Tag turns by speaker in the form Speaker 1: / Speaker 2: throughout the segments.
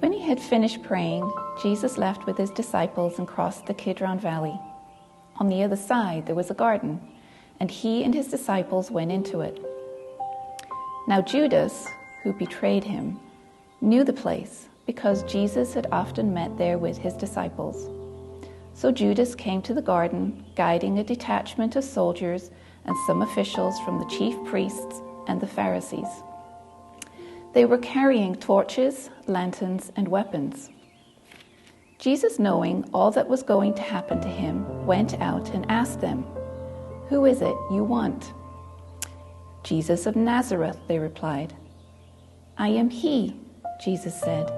Speaker 1: When he had finished praying, Jesus left with his disciples and crossed the Kidron Valley. On the other side there was a garden, and he and his disciples went into it. Now Judas, who betrayed him, knew the place because Jesus had often met there with his disciples. So Judas came to the garden, guiding a detachment of soldiers and some officials from the chief priests and the Pharisees. They were carrying torches, lanterns, and weapons. Jesus, knowing all that was going to happen to him, went out and asked them, "Who is it you want?" "Jesus of Nazareth," they replied. "I am he," Jesus said.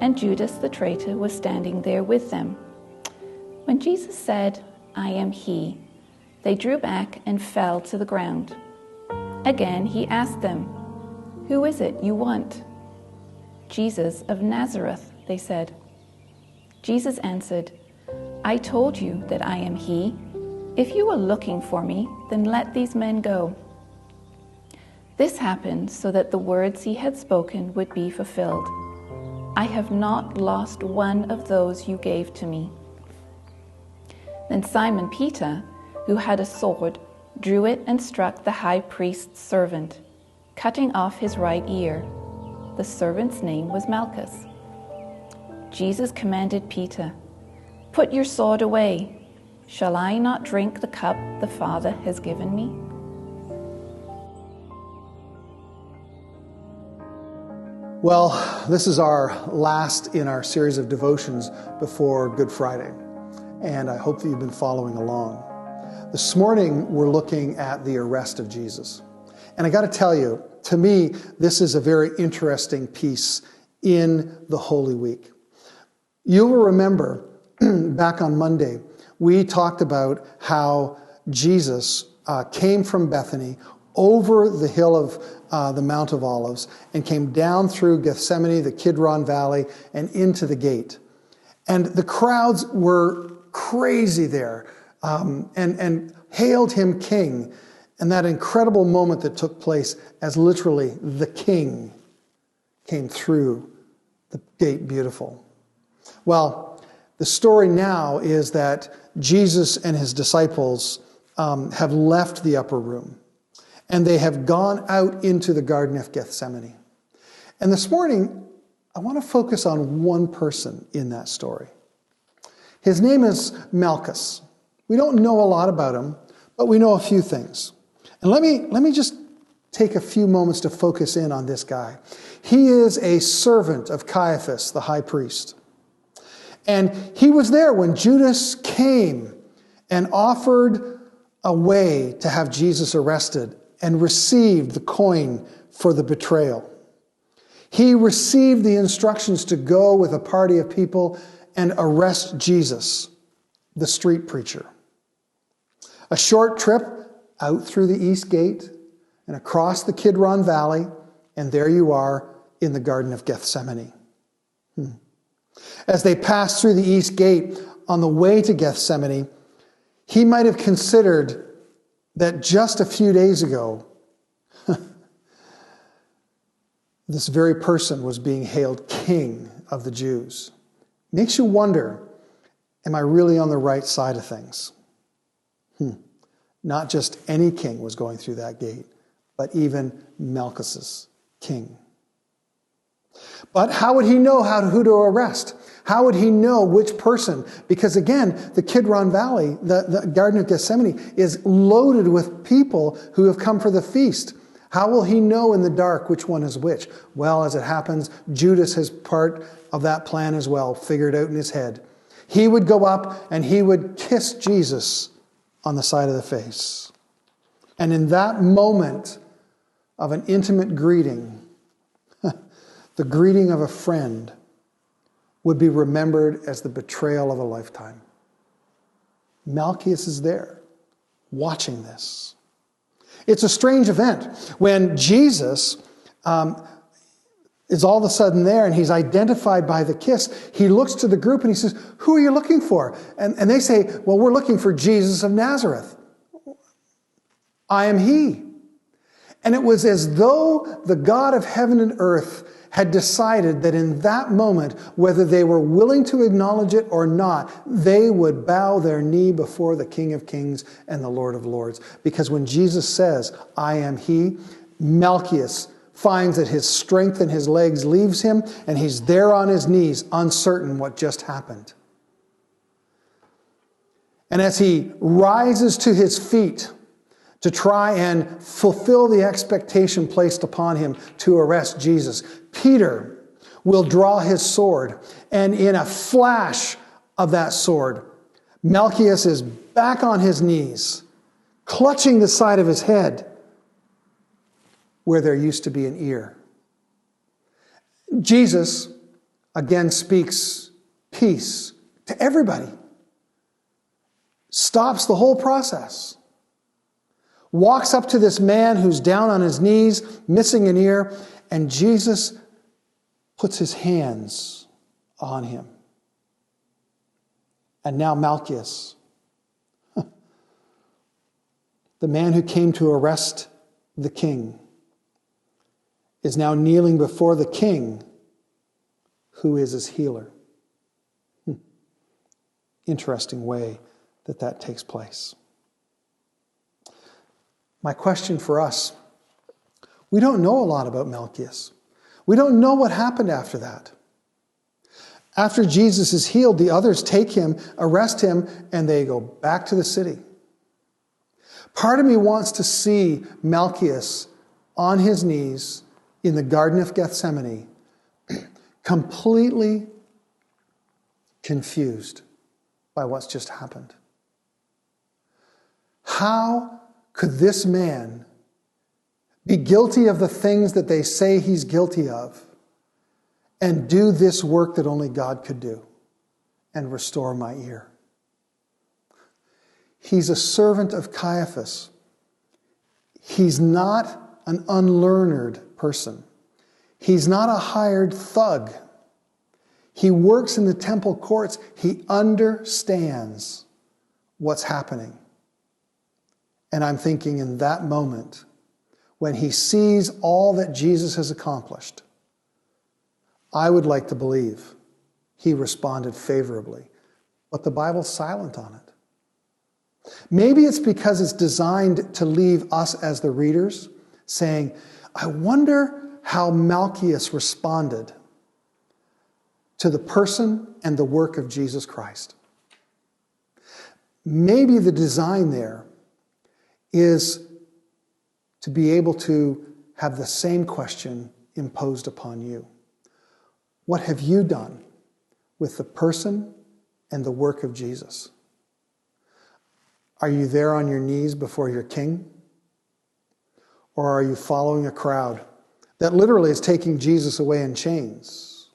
Speaker 1: And Judas the traitor was standing there with them. When Jesus said, "I am he," they drew back and fell to the ground. Again he asked them, "Who is it you want?" "Jesus of Nazareth," they said. Jesus answered, "I told you that I am he. If you are looking for me, then let these men go." This happened so that the words he had spoken would be fulfilled. "I have not lost one of those you gave to me." Then Simon Peter, who had a sword, drew it and struck the high priest's servant, cutting off his right ear. The servant's name was Malchus. Jesus commanded Peter, "Put your sword away. Shall I not drink the cup the Father has given me?"
Speaker 2: Well, this is our last in our series of devotions before Good Friday, and I hope that you've been following along. This morning, we're looking at the arrest of Jesus. And I got to tell you, to me, this is a very interesting piece in the Holy Week. You will remember back on Monday, we talked about how Jesus came from Bethany over the hill of the Mount of Olives and came down through Gethsemane, the Kidron Valley, and into the gate. And the crowds were crazy there and hailed him king. And that incredible moment that took place as literally the king came through the gate beautiful. Well, the story now is that Jesus and his disciples have left the upper room. And they have gone out into the Garden of Gethsemane. And this morning, I want to focus on one person in that story. His name is Malchus. We don't know a lot about him, but we know a few things. And let me just take a few moments to focus in on this guy. He is a servant of Caiaphas, the high priest. And he was there when Judas came and offered a way to have Jesus arrested and received the coin for the betrayal. He received the instructions to go with a party of people and arrest Jesus, the street preacher. A short trip out through the east gate and across the Kidron Valley, and there you are in the Garden of Gethsemane. As they passed through the east gate on the way to Gethsemane, he might have considered that just a few days ago, this very person was being hailed king of the Jews. Makes you wonder, am I really on the right side of things? Not just any king was going through that gate, but even Malchus's king. But how would he know who to arrest? How would he know which person? Because again, the Kidron Valley, the Garden of Gethsemane, is loaded with people who have come for the feast. How will he know in the dark which one is which? Well, as it happens, Judas has part of that plan as well, figured out in his head. He would go up and he would kiss Jesus on the side of the face. And in that moment of an intimate greeting, the greeting of a friend would be remembered as the betrayal of a lifetime. Malchus is there, watching this. It's a strange event when Jesus is all of a sudden there and he's identified by the kiss. He looks to the group and he says, "Who are you looking for?" And they say, "Well, we're looking for Jesus of Nazareth. I am he." And it was as though the God of heaven and earth had decided that in that moment, whether they were willing to acknowledge it or not, they would bow their knee before the King of Kings and the Lord of Lords. Because when Jesus says, "I am he," Malchus finds that his strength in his legs leaves him, and he's there on his knees, uncertain what just happened. And as he rises to his feet to try and fulfill the expectation placed upon him to arrest Jesus, Peter will draw his sword, and in a flash of that sword, Malchus is back on his knees, clutching the side of his head where there used to be an ear. Jesus again speaks peace to everybody, stops the whole process, walks up to this man who's down on his knees, missing an ear, and Jesus puts his hands on him. And now Malchus, the man who came to arrest the king, is now kneeling before the king who is his healer. Interesting way that takes place. My question for us, we don't know a lot about Malchus. We don't know what happened after that. After Jesus is healed, the others take him, arrest him, and they go back to the city. Part of me wants to see Malchus on his knees in the Garden of Gethsemane, completely confused by what's just happened. How could this man be guilty of the things that they say he's guilty of and do this work that only God could do and restore my ear? He's a servant of Caiaphas. He's not an unlearned person. He's not a hired thug. He works in the temple courts. He understands what's happening. And I'm thinking in that moment, when he sees all that Jesus has accomplished, I would like to believe he responded favorably. But the Bible's silent on it. Maybe it's because it's designed to leave us as the readers saying, I wonder how Malchus responded to the person and the work of Jesus Christ. Maybe the design there is to be able to have the same question imposed upon you. What have you done with the person and the work of Jesus? Are you there on your knees before your King? Or are you following a crowd that literally is taking Jesus away in chains?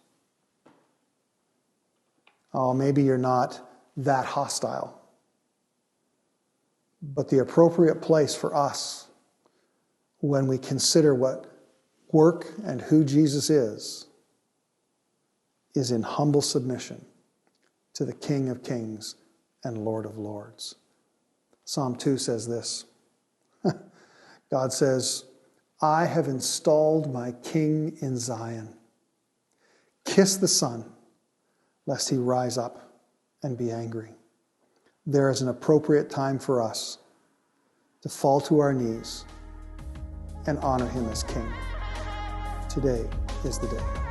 Speaker 2: Oh, maybe you're not that hostile. But the appropriate place for us when we consider what work and who Jesus is in humble submission to the King of Kings and Lord of Lords. Psalm 2 says this. God says, I have installed my King in Zion. Kiss the Son, lest he rise up and be angry. There is an appropriate time for us to fall to our knees and honor him as King. Today is the day.